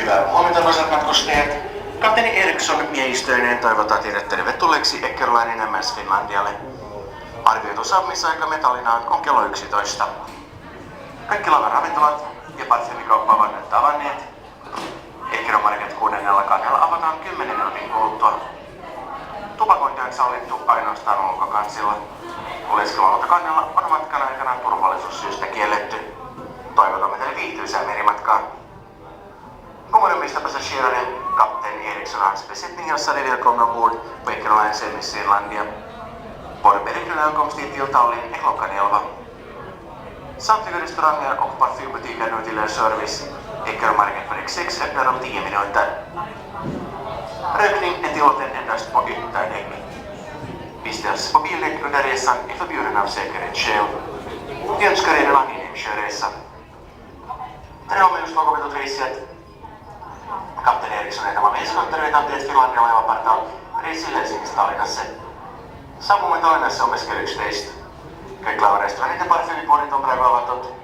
Hyvää huomenta arvoisat matkustajat. Kapteeni Eriksson miehistöineen toivotaan teidät tervetulleeksi Eckerölainen MS Finlandialle. Arvioitu saapumisaikamme Tallinnaan on kello 11. Kaikki laivan ravintolat ja parfyymikauppa ovat nyt avanneet. Eckerö Market 6. kannella avataan 10 minuutin kuluttua. Tupakointi on sallittu ainoastaan ulkokansilla. Oleskeluauto kannella on matkan aikana turvallisuussyistä kielletty. Toivotamme teille viihtyisää merimatkaa. Goedemorgen beste passagerare. Kapten Eriksson och hans besättning hälsar er välkomna ombord på Eckerölainen MS Finlandia. Vår beräknade ankomst hit till Tallinn är klockan 11. Samtliga restauranger och parfymbutiker nu till er service. Eckerö Market Fabric 6 öppnar om 10 minuter. Rökning är tillåten endast på ytterdäck. Vistelse på bildäck under resan är förbjuden av säkerhetsskäl. Vi önskar er en angenäm sjöresa. Tervetuloa just luokovetut reissijat. Kapteeni Eriksson ja tämä mieskunta tervetään teidät Finlandia laivapartaalla reisille Helsingistä Tallinnassa. Saapumme Tallinnassa on kello 11. Kaikki laivarestaurannit ja parfyymipuodit on praegu avatut.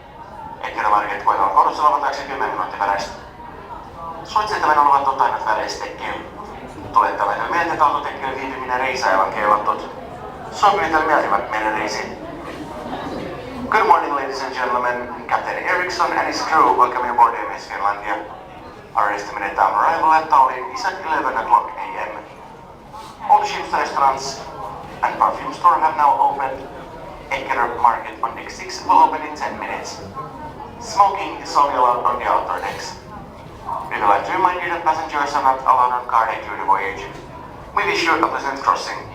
Eckerö Market voidaan korrussa lavataanko 10 minuutin perästä. Suitsetamme on luvattu ainut väreistekkiä. Tulette vain mieltä, että autotekkiön viipyminen reisaivan keelattut. Sopimitelmi mielivat meidän reisiin. Good morning, ladies and gentlemen. Captain Eriksson and his crew welcome you aboard MS Finlandia. Our estimated time arrival at Tallinn is at 11 o'clock a.m. All the ship's restaurants and perfume store have now opened. Eckerö Market on deck 6 will open in 10 minutes. Smoking is only allowed on the outdoor decks. We would like to remind you that passengers are not allowed on car during the voyage. We wish you a pleasant crossing.